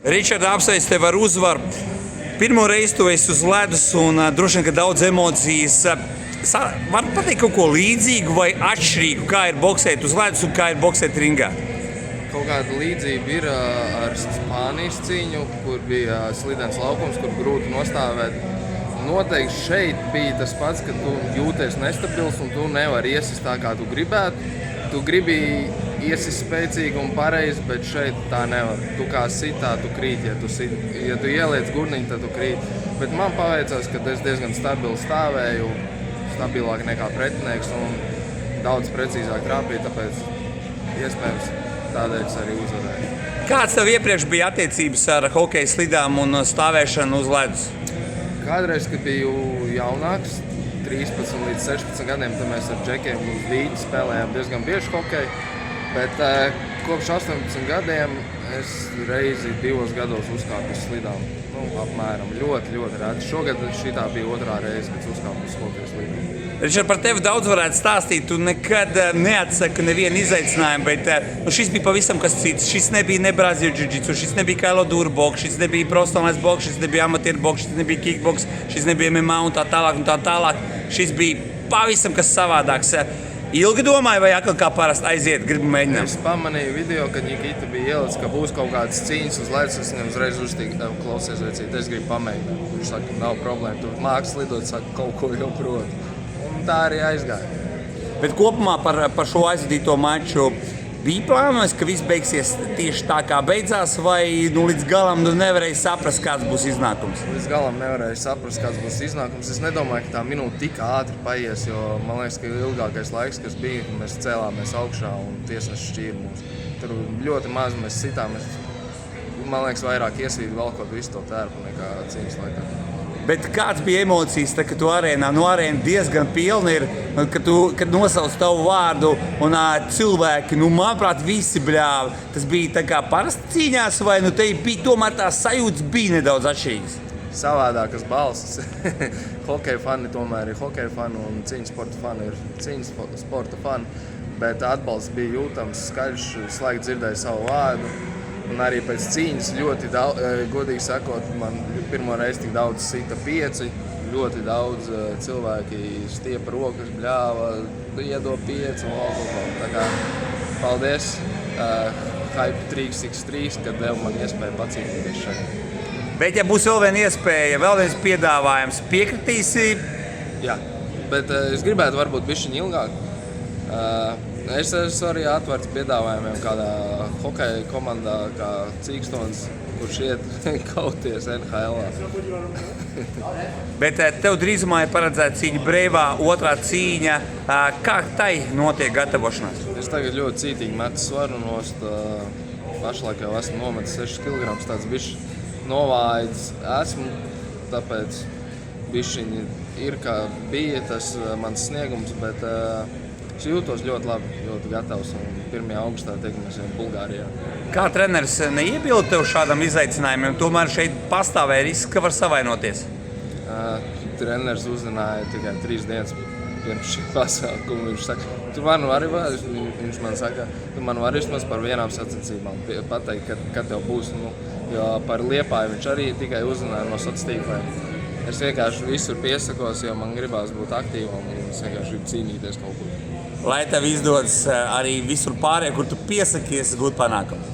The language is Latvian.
Ričard, apsveicu tevi ar uzvaru. Pirmo reizi tu esi uz ledus un droši vien, ka daudz emocijas. Var pateikt kaut ko līdzīgu vai atšķirīgu, kā ir boksēt uz ledus un kā ir boksēt ringā? Kaut kāda līdzība ir ar Spānijas cīņu, kur bija slidens laukums, kur grūti nostāvēt. Noteikti šeit bija tas pats, ka tu jūties nestabils un tu nevari iesist tā, kā tu gribētu. Tu gribi iesist spēcīgi un pareizi, bet šeit tā nevar. Tu kā sitā, tu krīt, ja tu ieliec gurniņu, tad tu krīt. Bet man paveicās, ka es diezgan stabili stāvēju, stabilāk nekā pretinieks un daudz precīzāk trāpīju, tāpēc iespējams tādēļ es arī uzvarēju. Kāds tev iepriekš bija attiecības ar hokeja slidām un stāvēšanu uz ledus? Kādreiz, kad biju jaunāks, 13 līdz 16 gadiem, tad mēs ar džekiem uz dīķi spēlējām diezgan bieži hokeju, bet kopš 18 gadiem es reizi 2 gados uzkāpu uz slidām. Apmēram ļoti reti. Šogad šitā bija otrā reize, kad uzkāpu uz hokeja slidām. Ričard, par tevi daudz varētu stāstīt. Tu nekad neatsaki nevienu izaicinājumu, bet šis bija pavisam kas cits. Šis nebija ne Brazīļu džiu-džitsu, šis nebija Kailo Duru boks, šis nebija profesionālais boks, šis nebija amatieru boks, šis nebija kickboks, šis nebija MMA un tā tālāk. Šis bija pavisam kas savādāks. Ilgi domāju, vai atkal kā parasti aiziet, gribu mēģināt? Es pamanīju video, kad Nikita bija ielicis, ka būs kaut kādas cīņas uz ledus. Es viņam uzreiz uzstīju, klausies, vecīt, es gribu pamēģināt. Viņš saka, nav problēma, tu māks lidot, saka, kaut ko jau proti. Un tā arī aizgāja. Bet kopumā par šo aizvadīto maču bija plānojis, ka viss beigsies tieši tā, kā beidzās, vai līdz galam nevarēja saprast, kāds būs iznākums? Līdz galam nevarēju saprast, kāds būs iznākums. Es nedomāju, ka tā minūte tik ātri paies, jo man liekas, ka ilgākais laiks, kas bija, mēs cēlāmies augšā un tiesneši šķīra mūs. Tur ļoti maz mēs sitām. Man liekas, vairāk iesvīd valkot visu to tērpu nekā cīņas laikā. Bet kāds bija emocijas, kad tu arēnā? Arēna diezgan pilna ir, kad nosauc tavu vārdu un cilvēki, manuprāt, visi bļāva. Tas bija tā kā parasti cīņās, vai te bija tomēr tās sajūtas bija nedaudz atšķirīgas? Savādākas balsis. Hokeja fani tomēr ir hokeja fani un cīņas sporta fani ir cīņas sporta fani. Bet atbalsts bija jūtams, skaļš, slēgt dzirdēja savu vārdu. Un arī pēc cīņas ļoti daudz, godīgi sakot, man pirmo reizi tik daudz sita 5. Ļoti daudz cilvēki stiepa rokas, bļāva, iedod 5 un vēl. Tā kā paldies Hype 3x3, kad deva man iespēju pacīnīties šeit. Bet ja būs vēl viena iespēja, vēl viens piedāvājums, piekritīsi? Jā, bet es gribētu varbūt bišķiņ ilgāk. Es esmu arī atvērts piedāvājumiem kādā hokeja komandā, kā Cīkstons, kurš iet kauties NHL-ā. Bet tev drīzumā ir paredzēta cīņa Breivā, otrā cīņa. Kā tai notiek gatavošanās? Es tagad ļoti cītīgi metu svaru nost. Pašlaik jau esmu nometis 6 kg, tāds bišķi novājis esmu, tāpēc bišķiņi ir kā bija tas mans sniegums, bet es jūtos ļoti labi, ļoti gatavs un 1. augustā tiekamies Bulgārijā. Kā treneris neiebilda tev šādam izaicinājumam? Tomēr šeit pastāvēja risks, ka var savainoties. Treneris uzzināja tikai 3 dienas pirms šī pasākuma. Viņš saka, tu man vari vismaz par vienām sacensībām pateikt, kad tev būs. Jo par Liepāju viņš arī tikai uzzināja no sociāliem tīkliem. Es vienkārši visur piesakos, jo man gribās būt aktīvam un es vienkārši gribu cīnīties kaut kur. Lai tev izdodas arī visur pārējie, kur tu piesakies, gūt panākumu.